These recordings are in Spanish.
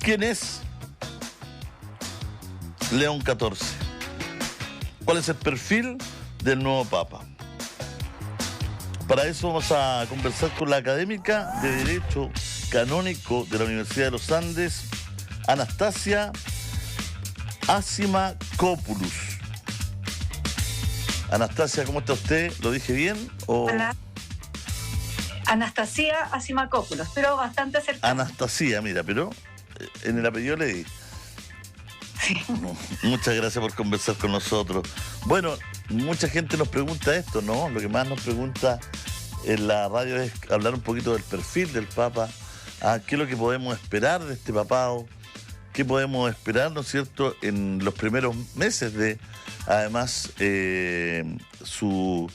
¿Quién es León XIV? ¿Cuál es el perfil del nuevo Papa? Para eso vamos a conversar con la académica de Derecho Canónico de la Universidad de los Andes, Anastasia Asimakopoulos. Anastasia, ¿cómo está usted? ¿Lo dije bien? Hola. Anastasia Asimakopoulos, pero bastante acertado. Anastasia, mira, pero en el apellido le di. Sí. Muchas gracias por conversar con nosotros. Bueno, mucha gente nos pregunta esto, ¿no? Lo que más nos pregunta en la radio es hablar un poquito del perfil del Papa, qué es lo que podemos esperar de este papado, qué podemos esperar, ¿no es cierto?, en los primeros meses de, además, su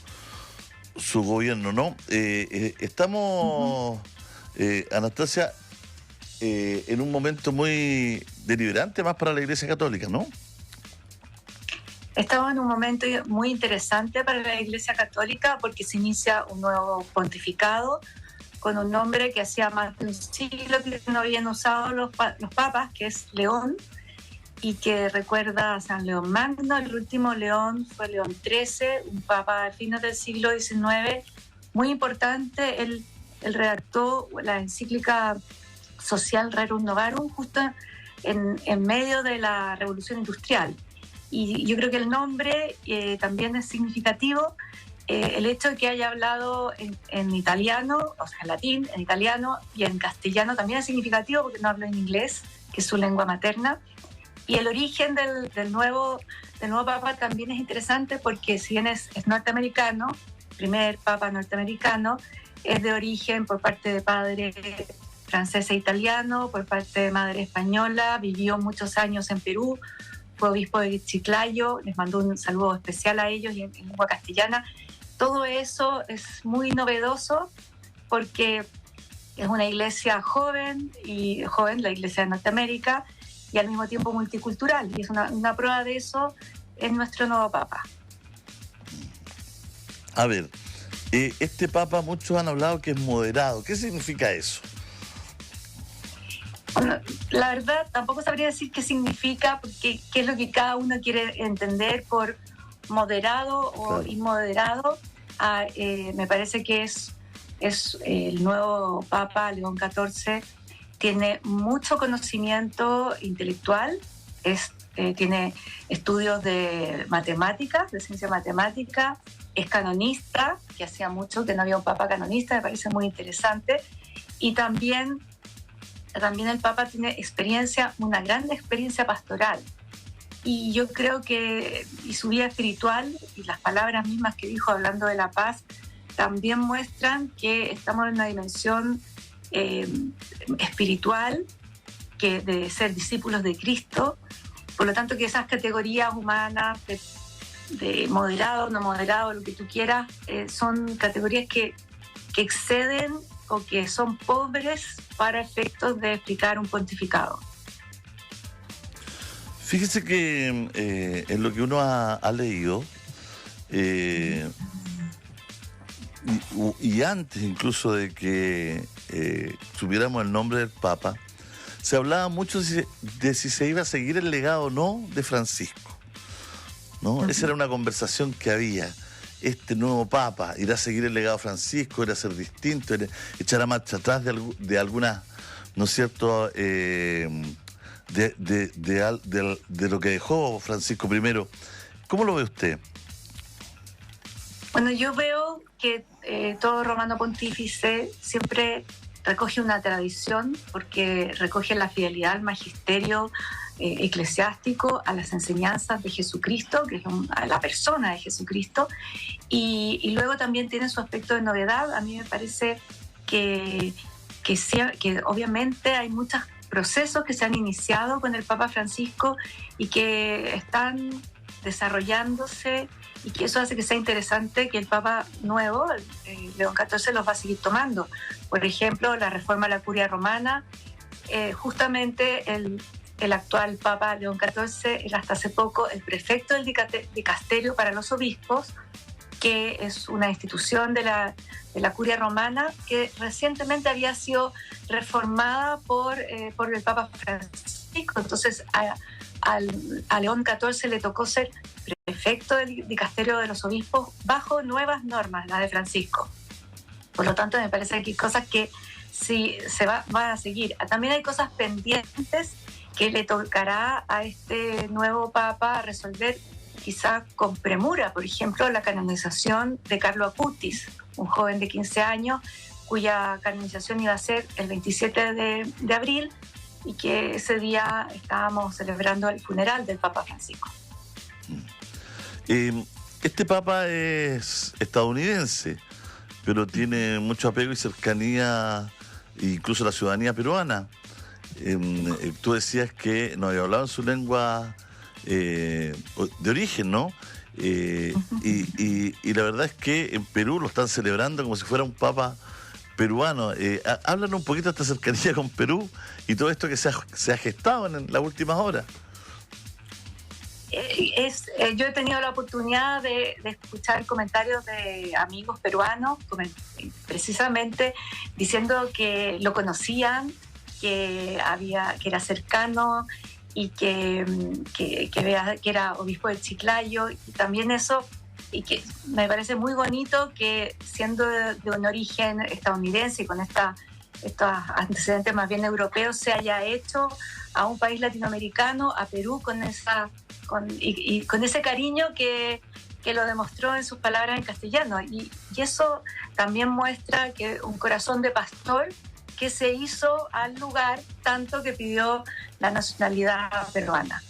gobierno, ¿no? Estamos, Anastasia, en un momento muy deliberante más para la Iglesia Católica, ¿no? Estamos en un momento muy interesante para la Iglesia Católica porque se inicia un nuevo pontificado con un nombre que hacía más de un siglo que no habían usado los papas, que es León, y que recuerda a San León Magno. El último León fue León XIII, un papa a fines del siglo XIX, muy importante. Él redactó la encíclica Social Rerum Novarum justo en medio de la Revolución Industrial. Y yo creo que el nombre también es significativo. El hecho de que haya hablado en italiano, o sea, en latín, en italiano y en castellano también es significativo porque no habla en inglés, que es su lengua materna. Y el origen del nuevo papa también es interesante porque si bien es norteamericano, primer papa norteamericano, es de origen por parte de padre francés e italiano, por parte de madre española, vivió muchos años en Perú, fue obispo de Chiclayo, les mando un saludo especial a ellos y en lengua castellana. Todo eso es muy novedoso porque es una iglesia joven, la iglesia de Norteamérica, y al mismo tiempo multicultural. Y es una prueba de eso en nuestro nuevo Papa. A ver, este Papa, muchos han hablado que es moderado. ¿Qué significa eso? Bueno, la verdad, tampoco sabría decir qué significa, porque qué es lo que cada uno quiere entender por moderado o claro, inmoderado. Me parece que es el nuevo Papa León XIV. Tiene mucho conocimiento intelectual, tiene estudios de matemáticas, de ciencia matemática, es canonista, que hacía mucho que no había un papa canonista, me parece muy interesante, y también el Papa tiene una gran experiencia pastoral, y yo creo que su vida espiritual y las palabras mismas que dijo hablando de la paz también muestran que estamos en una dimensión espiritual, que de ser discípulos de Cristo. Por lo tanto, que esas categorías humanas de moderado, no moderado, lo que tú quieras, son categorías que exceden o que son pobres para efectos de explicar un pontificado. Fíjese que en lo que uno ha leído, y antes incluso de que supiéramos el nombre del Papa, se hablaba mucho de si se iba a seguir el legado o no de Francisco, ¿no? Uh-huh. Esa era una conversación que había. Este nuevo Papa irá a seguir el legado de Francisco, irá a ser distinto, echará marcha atrás de algunas, ¿no es cierto?, de lo que dejó Francisco I. ¿Cómo lo ve usted? Bueno, yo veo que todo romano pontífice siempre recoge una tradición, porque recoge la fidelidad al magisterio eclesiástico, a las enseñanzas de Jesucristo, que es a la persona de Jesucristo, y luego también tiene su aspecto de novedad. A mí me parece que obviamente hay muchos procesos que se han iniciado con el Papa Francisco y que están desarrollándose, y que eso hace que sea interesante que el Papa nuevo, León XIV, los va a seguir tomando. Por ejemplo, la reforma a la curia romana, justamente el actual Papa León XIV era hasta hace poco el prefecto del dicasterio para los obispos, que es una institución de la Curia Romana que recientemente había sido reformada por el Papa Francisco. Entonces a León XIV le tocó ser prefecto del dicasterio de los obispos bajo nuevas normas, las de Francisco. Por lo tanto, me parece que hay cosas que sí van a seguir. También hay cosas pendientes que le tocará a este nuevo Papa resolver quizá con premura. Por ejemplo, la canonización de Carlo Acutis, un joven de 15 años cuya canonización iba a ser el 27 de abril y que ese día estábamos celebrando el funeral del Papa Francisco. Este Papa es estadounidense, pero tiene mucho apego y cercanía, incluso la ciudadanía peruana. Tú decías que no había hablado en su lengua de origen, ¿no? Y la verdad es que en Perú lo están celebrando como si fuera un Papa peruano. Háblanos un poquito de esta cercanía con Perú y todo esto que se ha gestado en las últimas horas. Yo he tenido la oportunidad de escuchar comentarios de amigos peruanos, precisamente diciendo que lo conocían, que era cercano y que era obispo de Chiclayo, y también eso, y que me parece muy bonito que siendo de un origen estadounidense y con estos antecedentes más bien europeos se haya hecho a un país latinoamericano, a Perú, con ese cariño que lo demostró en sus palabras en castellano. Y eso también muestra que un corazón de pastor que se hizo al lugar, tanto que pidió la nacionalidad peruana.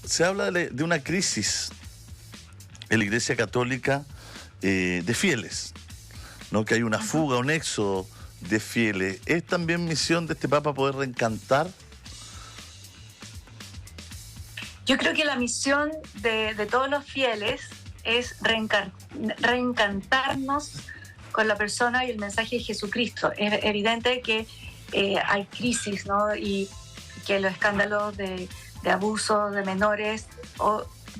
Se habla de una crisis en la Iglesia Católica de fieles, ¿no? Que hay una fuga, un éxodo de fieles. ¿Es también misión de este Papa poder reencantar? Yo creo que la misión de todos los fieles es reencantarnos con la persona y el mensaje de Jesucristo. Es evidente que hay crisis, ¿no? Y que los escándalos de abuso de menores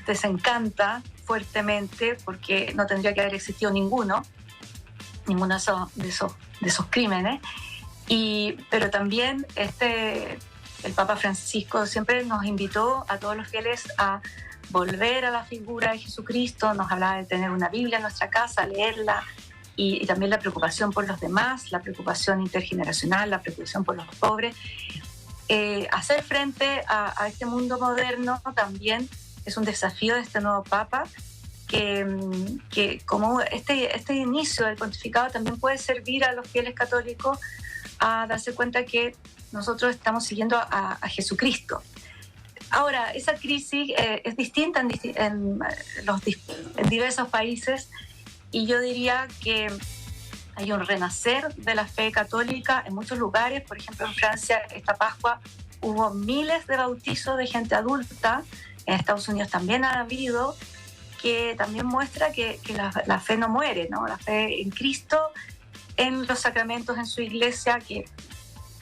desencanta fuertemente, porque no tendría que haber existido ninguno de esos crímenes. Pero también el Papa Francisco siempre nos invitó a todos los fieles a volver a la figura de Jesucristo. Nos hablaba de tener una Biblia en nuestra casa, leerla, y también la preocupación por los demás, la preocupación intergeneracional, la preocupación por los pobres. Hacer frente a este mundo moderno también es un desafío de este nuevo Papa, que como este inicio del pontificado también puede servir a los fieles católicos a darse cuenta que nosotros estamos siguiendo a Jesucristo. Ahora, esa crisis es distinta en diversos países, y yo diría que hay un renacer de la fe católica en muchos lugares. Por ejemplo, en Francia, esta Pascua hubo miles de bautizos de gente adulta. En Estados Unidos también ha habido, que también muestra que la fe no muere, ¿no? La fe en Cristo, en los sacramentos, en su iglesia, que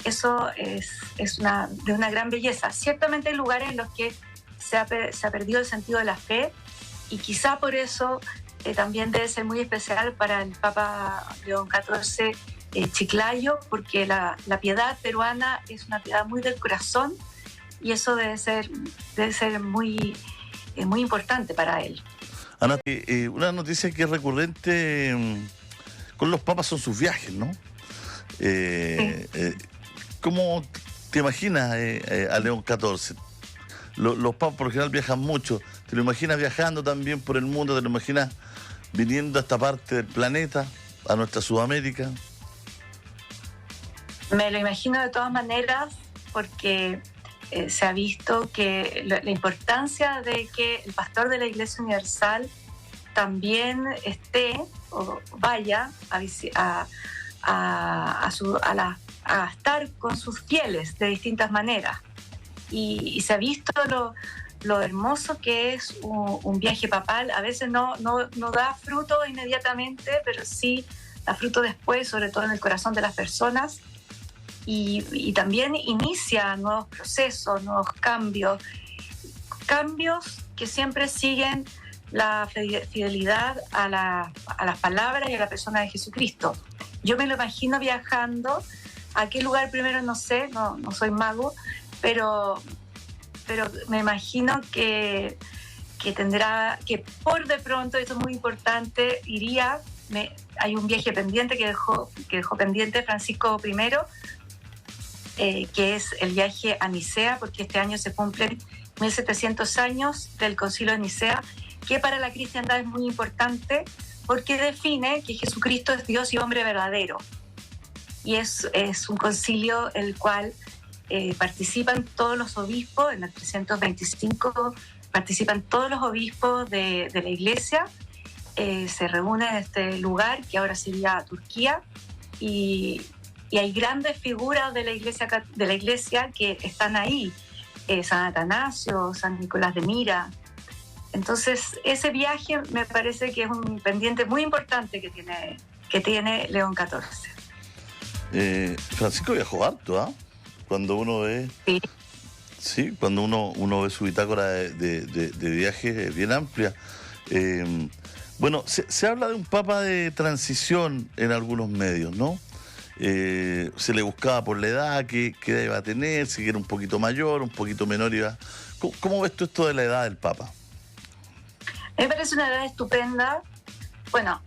eso es de una gran belleza. Ciertamente hay lugares en los que se ha perdido el sentido de la fe, y quizá por eso también debe ser muy especial para el Papa León XIV Chiclayo, porque la piedad peruana es una piedad muy del corazón, y eso debe ser muy importante para él. Ana, una noticia que es recurrente con los papas son sus viajes, ¿no? ¿Cómo te imaginas a León XIV? Los papas por lo general viajan mucho. ¿Te lo imaginas viajando también por el mundo? ¿Te lo imaginas viniendo a esta parte del planeta, a nuestra Sudamérica? Me lo imagino de todas maneras, porque se ha visto que la importancia de que el pastor de la Iglesia Universal también esté o vaya a estar con sus fieles de distintas maneras. Y se ha visto lo hermoso que es un viaje papal. A veces no da fruto inmediatamente, pero sí da fruto después, sobre todo en el corazón de las personas. Y también inicia nuevos procesos, nuevos cambios que siempre siguen la fidelidad a las palabras y a la persona de Jesucristo. Yo me lo imagino viajando. ¿A qué lugar primero? No sé, no soy mago, pero me imagino que tendrá, que por de pronto, esto es muy importante, hay un viaje pendiente que dejó pendiente Francisco I, que es el viaje a Nicea, porque este año se cumplen 1700 años del Concilio de Nicea, que para la cristiandad es muy importante porque define que Jesucristo es Dios y hombre verdadero. Y es un concilio el cual participan todos los obispos. En el 325 participan todos los obispos de la Iglesia, se reúnen en este lugar que ahora sería Turquía, y hay grandes figuras de la Iglesia que están ahí, San Atanasio, San Nicolás de Mira. Entonces ese viaje me parece que es un pendiente muy importante que tiene León XIV. Francisco viajó harto, ¿ah? Cuando uno ve... Sí. Sí, cuando uno ve su bitácora de viaje bien amplia. Bueno, se habla de un papa de transición en algunos medios, ¿no? Se le buscaba por la edad que iba a tener, si era un poquito mayor, un poquito menor. ¿Cómo ves tú esto de la edad del papa? Me parece una edad estupenda. Bueno,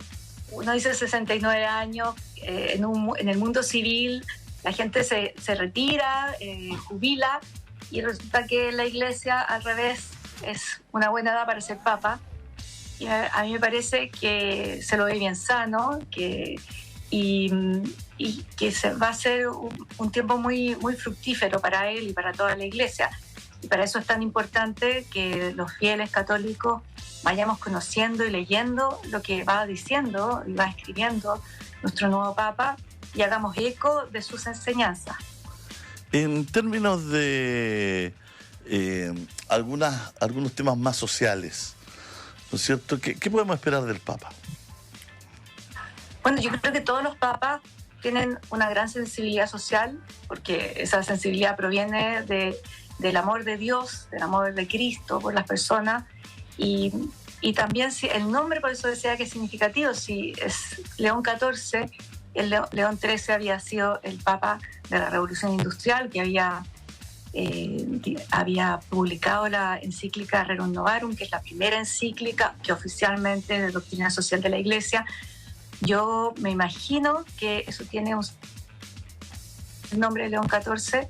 uno dice 69 años, en el mundo civil la gente se retira, jubila, y resulta que la Iglesia, al revés, es una buena edad para ser papa. Y a mí me parece que se lo ve bien sano, y que va a ser un tiempo muy, muy fructífero para él y para toda la Iglesia. Y para eso es tan importante que los fieles católicos vayamos conociendo y leyendo lo que va diciendo y va escribiendo nuestro nuevo Papa, y hagamos eco de sus enseñanzas. En términos de algunos temas más sociales, ¿no es cierto? ¿Qué podemos esperar del Papa? Bueno, yo creo que todos los papas tienen una gran sensibilidad social, porque esa sensibilidad proviene del amor de Dios, del amor de Cristo por las personas, y también el nombre, por eso decía que es significativo. Si es León XIV, León XIII había sido el Papa de la Revolución Industrial, que había publicado la encíclica Rerum Novarum, que es la primera encíclica que oficialmente es de doctrina social de la Iglesia. Yo me imagino que eso tiene el nombre de León XIV,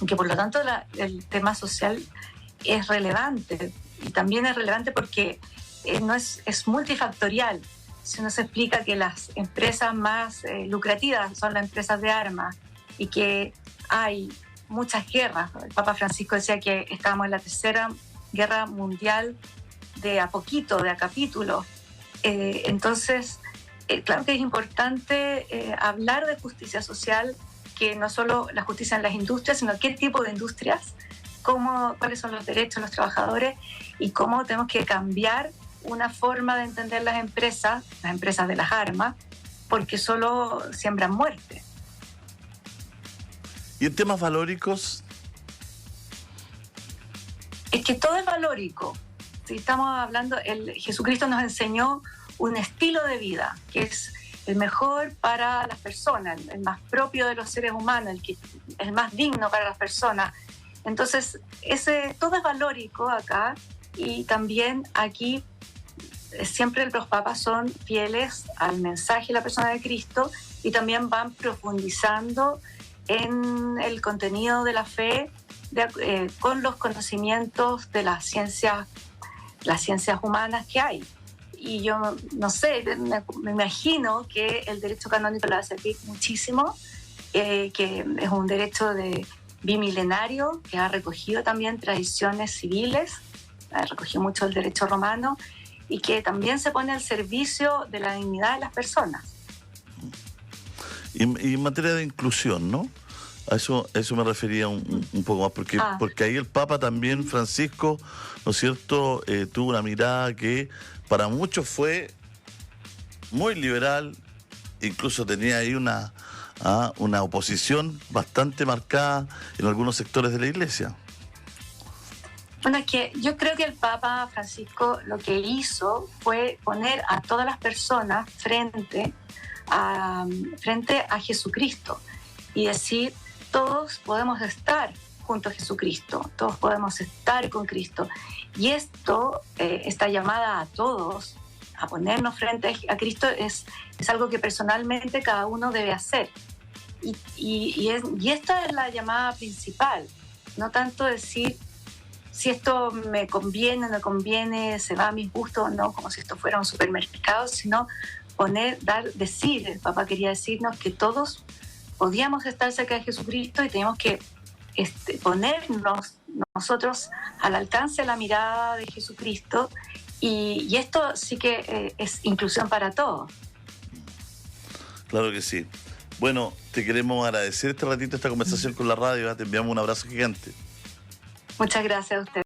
que por lo tanto el tema social es relevante, y también es relevante porque es multifactorial. Si uno se explica que las empresas más lucrativas son las empresas de armas y que hay muchas guerras. El Papa Francisco decía que estábamos en la tercera guerra mundial de a poquito, de a capítulo. Entonces, claro que es importante hablar de justicia social, que no solo la justicia en las industrias, sino qué tipo de industrias, cuáles son los derechos de los trabajadores y cómo tenemos que cambiar una forma de entender las empresas de las armas, porque solo siembran muerte. ¿Y en temas valóricos? Es que todo es valórico. Si estamos hablando, Jesucristo nos enseñó un estilo de vida que es el mejor para las personas, el más propio de los seres humanos, el más digno para las personas. Entonces, todo es valórico acá, y también aquí siempre los papas son fieles al mensaje y la persona de Cristo, y también van profundizando en el contenido de la fe con los conocimientos de las ciencias humanas que hay. Y yo no sé, me imagino que el derecho canónico le va a servir muchísimo, que es un derecho bimilenario que ha recogido también tradiciones civiles, ha recogido mucho el derecho romano, y que también se pone al servicio de la dignidad de las personas. Y en materia de inclusión, ¿no? A eso me refería un poco más, porque ahí el Papa también, Francisco, ¿no es cierto?, tuvo una mirada que para muchos fue muy liberal, incluso tenía ahí una oposición bastante marcada en algunos sectores de la Iglesia. Bueno, es que yo creo que el Papa Francisco lo que hizo fue poner a todas las personas frente a Jesucristo y decir, todos podemos estar junto a Jesucristo, todos podemos estar con Cristo. Y esto, esta llamada a todos, a ponernos frente a Cristo, es algo que personalmente cada uno debe hacer. Y esta es la llamada principal, no tanto decir si esto me conviene o no conviene, se va a mis gustos o no, como si esto fuera un supermercado, sino decir, el Papa quería decirnos que todos podíamos estar cerca de Jesucristo y teníamos que ponernos nosotros al alcance de la mirada de Jesucristo, y esto sí que es inclusión para todos. Claro que sí. Bueno, te queremos agradecer este ratito, esta conversación con la radio. Te enviamos un abrazo gigante. Muchas gracias a usted.